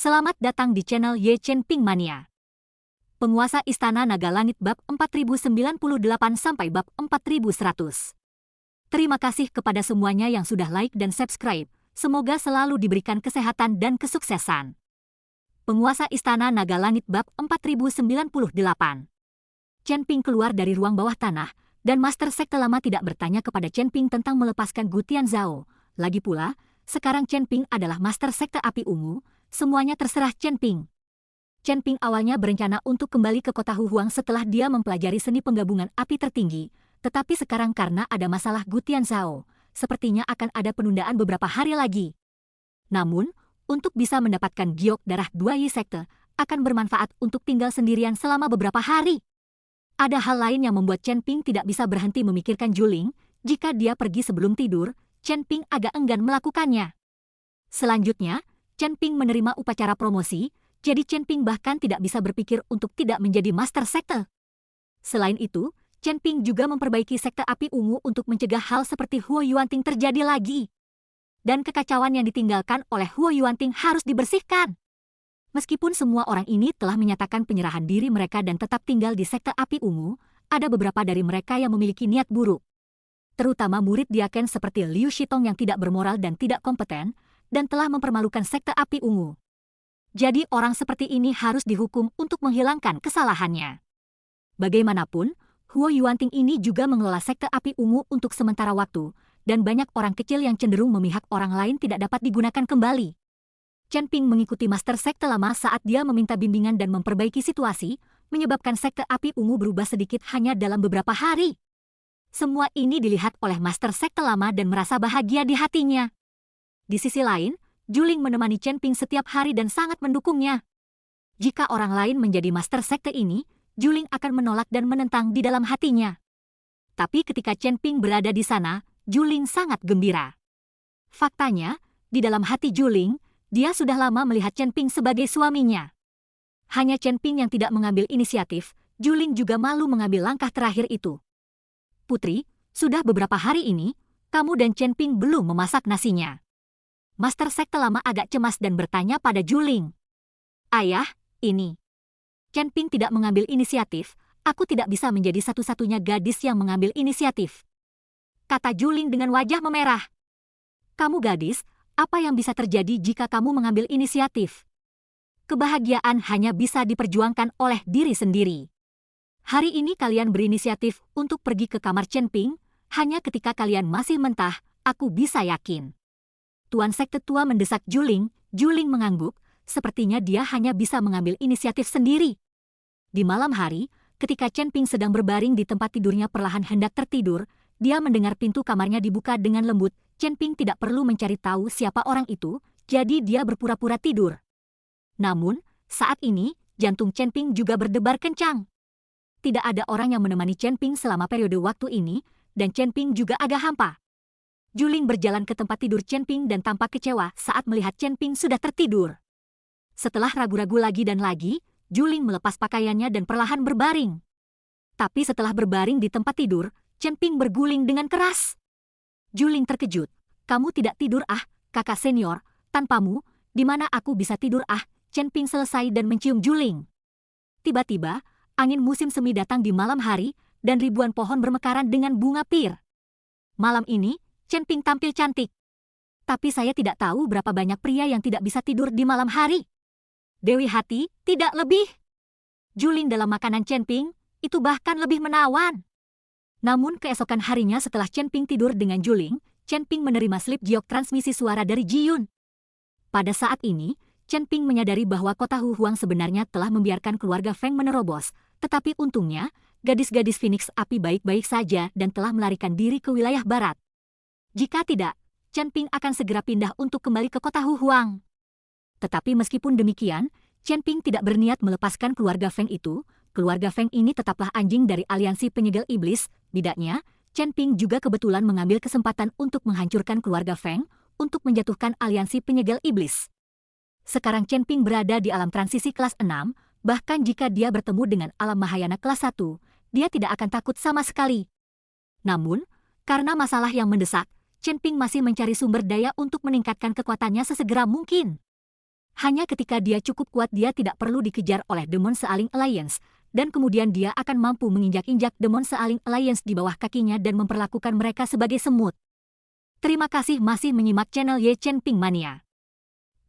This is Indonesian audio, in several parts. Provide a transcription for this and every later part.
Selamat datang di channel Ye Chen Ping Mania. Penguasa Istana Naga Langit bab 4098 sampai bab 4100. Terima kasih kepada semuanya yang sudah like dan subscribe. Semoga selalu diberikan kesehatan dan kesuksesan. Penguasa Istana Naga Langit bab 4098. Chen Ping keluar dari ruang bawah tanah, dan Master Sekte Lama tidak bertanya kepada Chen Ping tentang melepaskan Gu Tianzhao. Lagi pula, sekarang Chen Ping adalah Master Sekte Api Ungu. Semuanya terserah Chen Ping. Chen Ping awalnya berencana untuk kembali ke kota Hu Huang setelah dia mempelajari seni penggabungan api tertinggi, tetapi sekarang karena ada masalah Gu Tianzhao, sepertinya akan ada penundaan beberapa hari lagi. Namun, untuk bisa mendapatkan giok darah 2 Yi Sekte, akan bermanfaat untuk tinggal sendirian selama beberapa hari. Ada hal lain yang membuat Chen Ping tidak bisa berhenti memikirkan Juling. Jika dia pergi sebelum tidur, Chen Ping agak enggan melakukannya. Selanjutnya, Chen Ping menerima upacara promosi, jadi Chen Ping bahkan tidak bisa berpikir untuk tidak menjadi Master Sekte. Selain itu, Chen Ping juga memperbaiki Sekte Api Ungu untuk mencegah hal seperti Huo Yuanting terjadi lagi. Dan kekacauan yang ditinggalkan oleh Huo Yuanting harus dibersihkan. Meskipun semua orang ini telah menyatakan penyerahan diri mereka dan tetap tinggal di Sekte Api Ungu, ada beberapa dari mereka yang memiliki niat buruk. Terutama murid diaken seperti Liu Shitong yang tidak bermoral dan tidak kompeten, dan telah mempermalukan Sekte Api Ungu. Jadi orang seperti ini harus dihukum untuk menghilangkan kesalahannya. Bagaimanapun, Huo Yuanting ini juga mengelola Sekte Api Ungu untuk sementara waktu, dan banyak orang kecil yang cenderung memihak orang lain tidak dapat digunakan kembali. Chen Ping mengikuti Master Sekte Lama saat dia meminta bimbingan dan memperbaiki situasi, menyebabkan Sekte Api Ungu berubah sedikit hanya dalam beberapa hari. Semua ini dilihat oleh Master Sekte Lama dan merasa bahagia di hatinya. Di sisi lain, Juling menemani Chen Ping setiap hari dan sangat mendukungnya. Jika orang lain menjadi Master Sekte ini, Juling akan menolak dan menentang di dalam hatinya. Tapi ketika Chen Ping berada di sana, Juling sangat gembira. Faktanya, di dalam hati Juling, dia sudah lama melihat Chen Ping sebagai suaminya. Hanya Chen Ping yang tidak mengambil inisiatif, Juling juga malu mengambil langkah terakhir itu. Putri, sudah beberapa hari ini, kamu dan Chen Ping belum memasak nasinya. Master Sekte Lama agak cemas dan bertanya pada Juling. Ayah, ini. Chen Ping tidak mengambil inisiatif, aku tidak bisa menjadi satu-satunya gadis yang mengambil inisiatif. Kata Juling dengan wajah memerah. Kamu gadis, apa yang bisa terjadi jika kamu mengambil inisiatif? Kebahagiaan hanya bisa diperjuangkan oleh diri sendiri. Hari ini kalian berinisiatif untuk pergi ke kamar Chen Ping, hanya ketika kalian masih mentah, aku bisa yakin. Tuan Sekte Tua mendesak Juling. Juling mengangguk, sepertinya dia hanya bisa mengambil inisiatif sendiri. Di malam hari, ketika Chen Ping sedang berbaring di tempat tidurnya perlahan hendak tertidur, dia mendengar pintu kamarnya dibuka dengan lembut. Chen Ping tidak perlu mencari tahu siapa orang itu, jadi dia berpura-pura tidur. Namun, saat ini, jantung Chen Ping juga berdebar kencang. Tidak ada orang yang menemani Chen Ping selama periode waktu ini, dan Chen Ping juga agak hampa. Juling berjalan ke tempat tidur Chen Ping dan tampak kecewa saat melihat Chen Ping sudah tertidur. Setelah ragu-ragu lagi dan lagi, Juling melepas pakaiannya dan perlahan berbaring. Tapi setelah berbaring di tempat tidur, Chen Ping berguling dengan keras. Juling terkejut. Kamu tidak tidur ah, kakak senior, tanpamu, di mana aku bisa tidur ah? Chen Ping selesai dan mencium Juling. Tiba-tiba, angin musim semi datang di malam hari, dan ribuan pohon bermekaran dengan bunga pir. Malam ini, Chen Ping tampil cantik. Tapi saya tidak tahu berapa banyak pria yang tidak bisa tidur di malam hari. Dewi Hati, tidak lebih. Juling dalam makanan Chen Ping, itu bahkan lebih menawan. Namun keesokan harinya setelah Chen Ping tidur dengan Juling, Chen Ping menerima slip giok transmisi suara dari Ji Yun. Pada saat ini, Chen Ping menyadari bahwa kota Hu Huang sebenarnya telah membiarkan keluarga Feng menerobos, tetapi untungnya, gadis-gadis Phoenix Api baik-baik saja dan telah melarikan diri ke wilayah barat. Jika tidak, Chen Ping akan segera pindah untuk kembali ke kota Hu Huang. Tetapi meskipun demikian, Chen Ping tidak berniat melepaskan keluarga Feng itu. Keluarga Feng ini tetaplah anjing dari aliansi penyegel iblis. Bidaknya, Chen Ping juga kebetulan mengambil kesempatan untuk menghancurkan keluarga Feng untuk menjatuhkan aliansi penyegel iblis. Sekarang Chen Ping berada di alam transisi kelas 6, bahkan jika dia bertemu dengan alam Mahayana kelas 1, dia tidak akan takut sama sekali. Namun, karena masalah yang mendesak, Chen Ping masih mencari sumber daya untuk meningkatkan kekuatannya sesegera mungkin. Hanya ketika dia cukup kuat dia tidak perlu dikejar oleh Demon Sealing Alliance, dan kemudian dia akan mampu menginjak-injak Demon Sealing Alliance di bawah kakinya dan memperlakukan mereka sebagai semut. Terima kasih masih menyimak channel Ye Chen Ping Mania.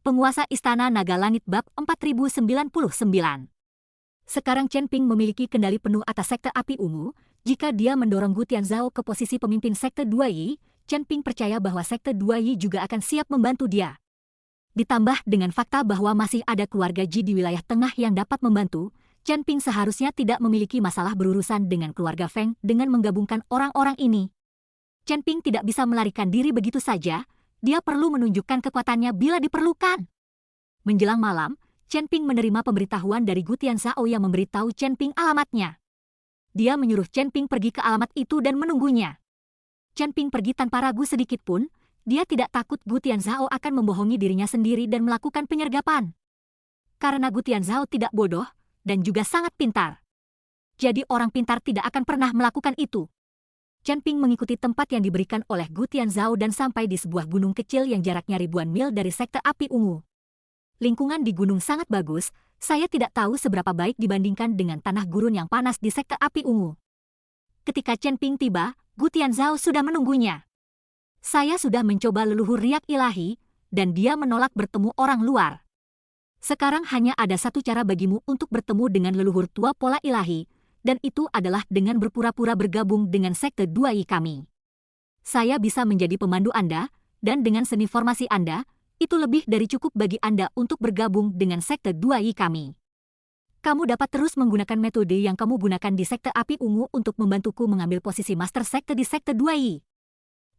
Penguasa Istana Naga Langit Bab 4099. Sekarang Chen Ping memiliki kendali penuh atas Sekte Api Ungu. Jika dia mendorong Gu Tianzhao ke posisi pemimpin Sekte 2 Yi, Chen Ping percaya bahwa Sekte 2 Yi juga akan siap membantu dia. Ditambah dengan fakta bahwa masih ada keluarga Ji di wilayah tengah yang dapat membantu, Chen Ping seharusnya tidak memiliki masalah berurusan dengan keluarga Feng dengan menggabungkan orang-orang ini. Chen Ping tidak bisa melarikan diri begitu saja, dia perlu menunjukkan kekuatannya bila diperlukan. Menjelang malam, Chen Ping menerima pemberitahuan dari Gu Tianzhao yang memberitahu Chen Ping alamatnya. Dia menyuruh Chen Ping pergi ke alamat itu dan menunggunya. Chen Ping pergi tanpa ragu sedikit pun. Dia tidak takut Gu Tianzhao akan membohongi dirinya sendiri dan melakukan penyergapan. Karena Gu Tianzhao tidak bodoh dan juga sangat pintar. Jadi orang pintar tidak akan pernah melakukan itu. Chen Ping mengikuti tempat yang diberikan oleh Gu Tianzhao dan sampai di sebuah gunung kecil yang jaraknya ribuan mil dari Sekte Api Ungu. Lingkungan di gunung sangat bagus, saya tidak tahu seberapa baik dibandingkan dengan tanah gurun yang panas di Sekte Api Ungu. Ketika Chen Ping tiba, Gu Tianzhao sudah menunggunya. Saya sudah mencoba leluhur riak ilahi, dan dia menolak bertemu orang luar. Sekarang hanya ada satu cara bagimu untuk bertemu dengan leluhur tua pola ilahi, dan itu adalah dengan berpura-pura bergabung dengan Sekte 2 Yi kami. Saya bisa menjadi pemandu Anda, dan dengan seni formasi Anda, itu lebih dari cukup bagi Anda untuk bergabung dengan Sekte 2 Yi kami. Kamu dapat terus menggunakan metode yang kamu gunakan di Sekte Api Ungu untuk membantuku mengambil posisi Master Sekte di Sekte 2 Yi.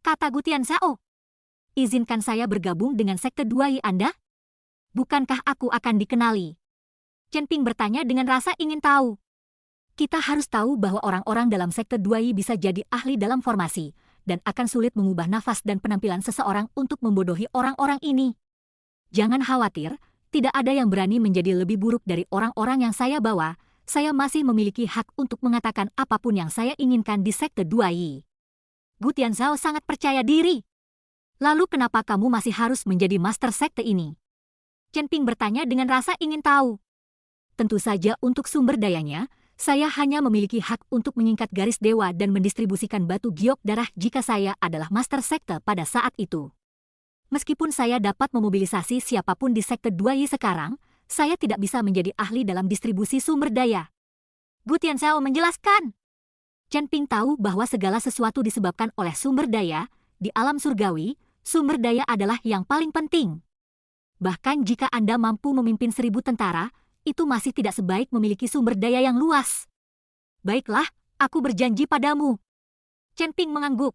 Kata Gu Tianzhao. Izinkan saya bergabung dengan Sekte 2 Yi Anda? Bukankah aku akan dikenali? Chen Ping bertanya dengan rasa ingin tahu. Kita harus tahu bahwa orang-orang dalam Sekte 2 Yi bisa jadi ahli dalam formasi, dan akan sulit mengubah nafas dan penampilan seseorang untuk membodohi orang-orang ini. Jangan khawatir, tidak ada yang berani menjadi lebih buruk dari orang-orang yang saya bawa. Saya masih memiliki hak untuk mengatakan apapun yang saya inginkan di Sekte 2 Yi. Gu Tianzhao sangat percaya diri. Lalu kenapa kamu masih harus menjadi master sekte ini? Chen Ping bertanya dengan rasa ingin tahu. Tentu saja untuk sumber dayanya, saya hanya memiliki hak untuk menyingkat garis dewa dan mendistribusikan batu giok darah jika saya adalah master sekte pada saat itu. Meskipun saya dapat memobilisasi siapapun di Sekte 2 Yi sekarang, saya tidak bisa menjadi ahli dalam distribusi sumber daya. Gu Tianzhao menjelaskan. Chen Ping tahu bahwa segala sesuatu disebabkan oleh sumber daya. Di alam surgawi, sumber daya adalah yang paling penting. Bahkan jika Anda mampu memimpin 1000 tentara, itu masih tidak sebaik memiliki sumber daya yang luas. Baiklah, aku berjanji padamu. Chen Ping mengangguk.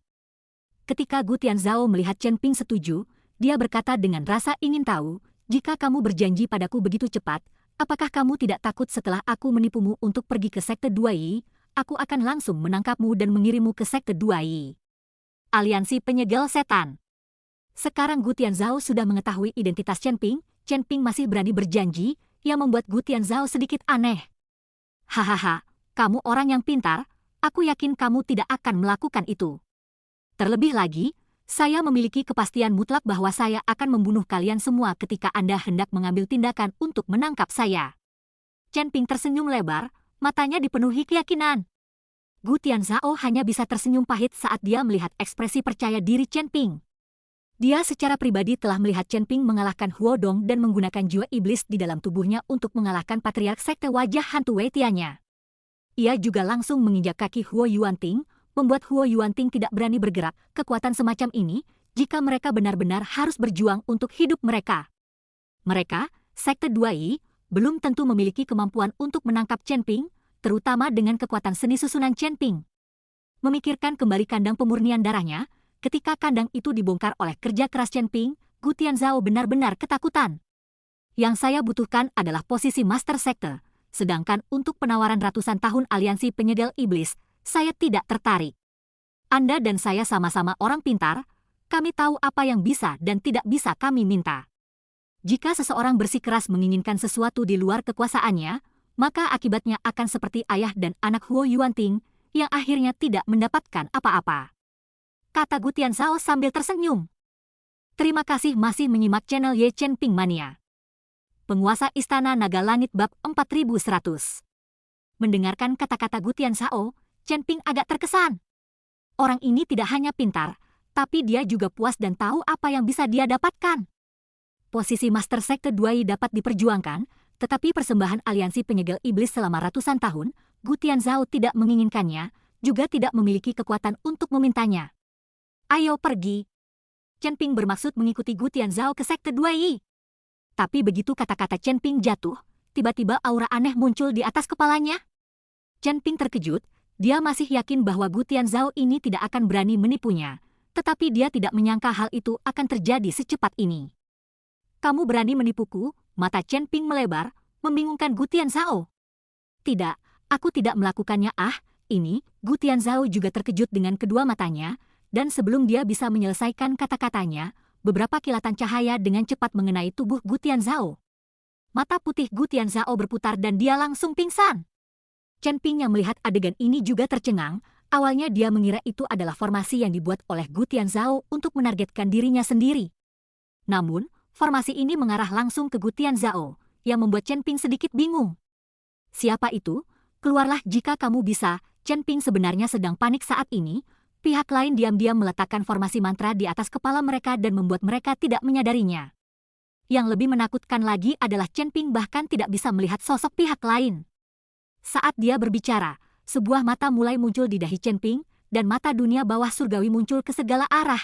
Ketika Gu Tianzhao melihat Chen Ping setuju, dia berkata dengan rasa ingin tahu, jika kamu berjanji padaku begitu cepat, apakah kamu tidak takut setelah aku menipumu untuk pergi ke Sekte 2 Yi? Aku akan langsung menangkapmu dan mengirimmu ke Sekte 2 Yi. Aliansi Penyegel Setan. Sekarang Gu Tianzhao sudah mengetahui identitas Chen Ping masih berani berjanji, yang membuat Gu Tianzhao sedikit aneh. Hahaha, kamu orang yang pintar, aku yakin kamu tidak akan melakukan itu. Terlebih lagi, saya memiliki kepastian mutlak bahwa saya akan membunuh kalian semua ketika Anda hendak mengambil tindakan untuk menangkap saya. Chen Ping tersenyum lebar, matanya dipenuhi keyakinan. Gu Tianzhao hanya bisa tersenyum pahit saat dia melihat ekspresi percaya diri Chen Ping. Dia secara pribadi telah melihat Chen Ping mengalahkan Huo Dong dan menggunakan jiwa iblis di dalam tubuhnya untuk mengalahkan patriark sekte wajah hantu Weitianya. Ia juga langsung menginjak kaki Huo Yuanting, membuat Huo Yuanting tidak berani bergerak. Kekuatan semacam ini, jika mereka benar-benar harus berjuang untuk hidup mereka. Mereka, Sekte 2 Yi, belum tentu memiliki kemampuan untuk menangkap Chen Ping, terutama dengan kekuatan seni susunan Chen Ping. Memikirkan kembali kandang pemurnian darahnya, ketika kandang itu dibongkar oleh kerja keras Chen Ping, Gu Tianzhao benar-benar ketakutan. Yang saya butuhkan adalah posisi Master Sekte, sedangkan untuk penawaran ratusan tahun aliansi penyegel iblis, saya tidak tertarik. Anda dan saya sama-sama orang pintar, kami tahu apa yang bisa dan tidak bisa kami minta. Jika seseorang bersikeras menginginkan sesuatu di luar kekuasaannya, maka akibatnya akan seperti ayah dan anak Huo Yuanting, yang akhirnya tidak mendapatkan apa-apa. Kata Gu Tianzhao sambil tersenyum. Terima kasih masih menyimak channel Ye Chen Ping Mania. Penguasa Istana Naga Langit bab 4100. Mendengarkan kata-kata Gutian Zhao, Chen Ping agak terkesan. Orang ini tidak hanya pintar, tapi dia juga puas dan tahu apa yang bisa dia dapatkan. Posisi Master Sekte Duai dapat diperjuangkan, tetapi persembahan aliansi penyegel iblis selama ratusan tahun, Gutian Zhao tidak menginginkannya, juga tidak memiliki kekuatan untuk memintanya. Ayo pergi. Chen Ping bermaksud mengikuti Gutian Zhao ke Sekte Duai. Tapi begitu kata-kata Chen Ping jatuh, tiba-tiba aura aneh muncul di atas kepalanya. Chen Ping terkejut, dia masih yakin bahwa Gutian Zhao ini tidak akan berani menipunya, tetapi dia tidak menyangka hal itu akan terjadi secepat ini. Kamu berani menipuku? Mata Chen Ping melebar, membingungkan Gutian Zhao. Tidak, aku tidak melakukannya. Ini, Gutian Zhao juga terkejut dengan kedua matanya, dan sebelum dia bisa menyelesaikan kata-katanya, beberapa kilatan cahaya dengan cepat mengenai tubuh Gutian Zhao. Mata putih Gutian Zhao berputar dan dia langsung pingsan. Chen Ping yang melihat adegan ini juga tercengang. Awalnya dia mengira itu adalah formasi yang dibuat oleh Gutian Zhao untuk menargetkan dirinya sendiri. Namun, formasi ini mengarah langsung ke Gutian Zhao, yang membuat Chen Ping sedikit bingung. Siapa itu? Keluarlah jika kamu bisa. Chen Ping sebenarnya sedang panik saat ini. Pihak lain diam-diam meletakkan formasi mantra di atas kepala mereka dan membuat mereka tidak menyadarinya. Yang lebih menakutkan lagi adalah Chen Ping bahkan tidak bisa melihat sosok pihak lain. Saat dia berbicara, sebuah mata mulai muncul di dahi Chen Ping, dan mata dunia bawah surgawi muncul ke segala arah.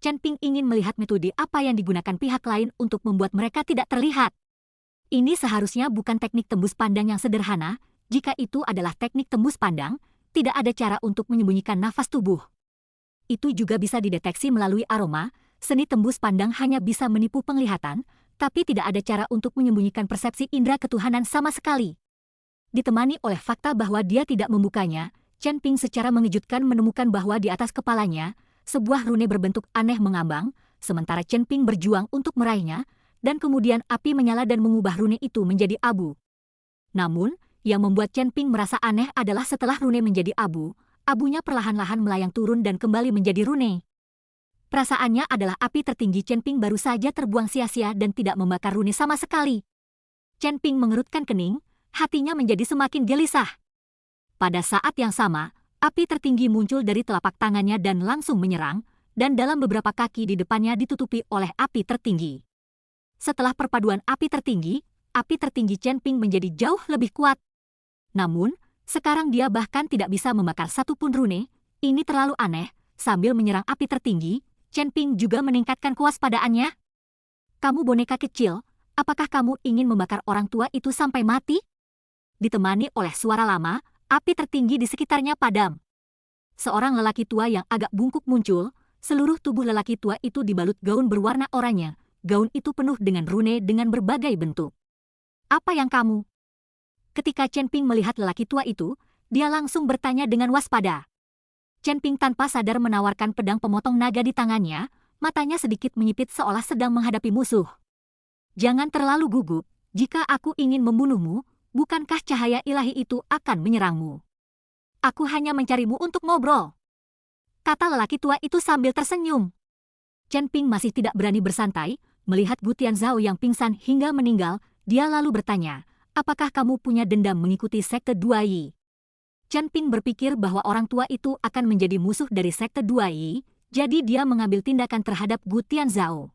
Chen Ping ingin melihat metode apa yang digunakan pihak lain untuk membuat mereka tidak terlihat. Ini seharusnya bukan teknik tembus pandang yang sederhana. Jika itu adalah teknik tembus pandang, tidak ada cara untuk menyembunyikan nafas tubuh. Itu juga bisa dideteksi melalui aroma. Seni tembus pandang hanya bisa menipu penglihatan, tapi tidak ada cara untuk menyembunyikan persepsi indera ketuhanan sama sekali. Ditemani oleh fakta bahwa dia tidak membukanya, Chen Ping secara mengejutkan menemukan bahwa di atas kepalanya, sebuah rune berbentuk aneh mengambang, sementara Chen Ping berjuang untuk meraihnya, dan kemudian api menyala dan mengubah rune itu menjadi abu. Namun, yang membuat Chen Ping merasa aneh adalah setelah rune menjadi abu, abunya perlahan-lahan melayang turun dan kembali menjadi rune. Perasaannya adalah api tertinggi Chen Ping baru saja terbuang sia-sia dan tidak membakar rune sama sekali. Chen Ping mengerutkan kening, hatinya menjadi semakin gelisah. Pada saat yang sama, api tertinggi muncul dari telapak tangannya dan langsung menyerang, dan dalam beberapa kaki di depannya ditutupi oleh api tertinggi. Setelah perpaduan api tertinggi Chen Ping menjadi jauh lebih kuat. Namun, sekarang dia bahkan tidak bisa membakar satupun rune. Ini terlalu aneh. Sambil menyerang api tertinggi, Chen Ping juga meningkatkan kewaspadaannya. Kamu boneka kecil, apakah kamu ingin membakar orang tua itu sampai mati? Ditemani oleh suara lama, api tertinggi di sekitarnya padam. Seorang lelaki tua yang agak bungkuk muncul. Seluruh tubuh lelaki tua itu dibalut gaun berwarna oranye. Gaun itu penuh dengan rune dengan berbagai bentuk. Apa yang kamu? Ketika Chen Ping melihat lelaki tua itu, dia langsung bertanya dengan waspada. Chen Ping tanpa sadar menawarkan pedang pemotong naga di tangannya, matanya sedikit menyipit seolah sedang menghadapi musuh. Jangan terlalu gugup, jika aku ingin membunuhmu, bukankah cahaya ilahi itu akan menyerangmu? Aku hanya mencarimu untuk ngobrol, kata lelaki tua itu sambil tersenyum. Chen Ping masih tidak berani bersantai, melihat Gutian Zhao yang pingsan hingga meninggal, dia lalu bertanya, apakah kamu punya dendam mengikuti Sekte Duai? Chen Ping berpikir bahwa orang tua itu akan menjadi musuh dari Sekte Duai, jadi dia mengambil tindakan terhadap Gutian Zhao.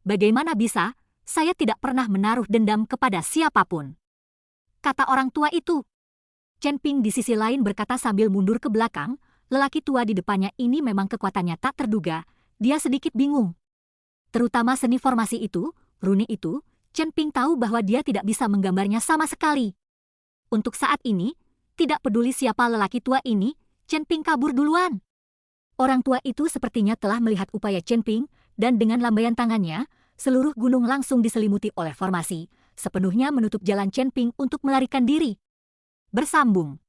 Bagaimana bisa? Saya tidak pernah menaruh dendam kepada siapapun, kata orang tua itu. Chen Ping di sisi lain berkata sambil mundur ke belakang, lelaki tua di depannya ini memang kekuatannya tak terduga, dia sedikit bingung. Terutama seni formasi itu, rune itu, Chen Ping tahu bahwa dia tidak bisa menggambarnya sama sekali. Untuk saat ini, tidak peduli siapa lelaki tua ini, Chen Ping kabur duluan. Orang tua itu sepertinya telah melihat upaya Chen Ping, dan dengan lambaian tangannya, seluruh gunung langsung diselimuti oleh formasi, sepenuhnya menutup jalan Chen Ping untuk melarikan diri. Bersambung.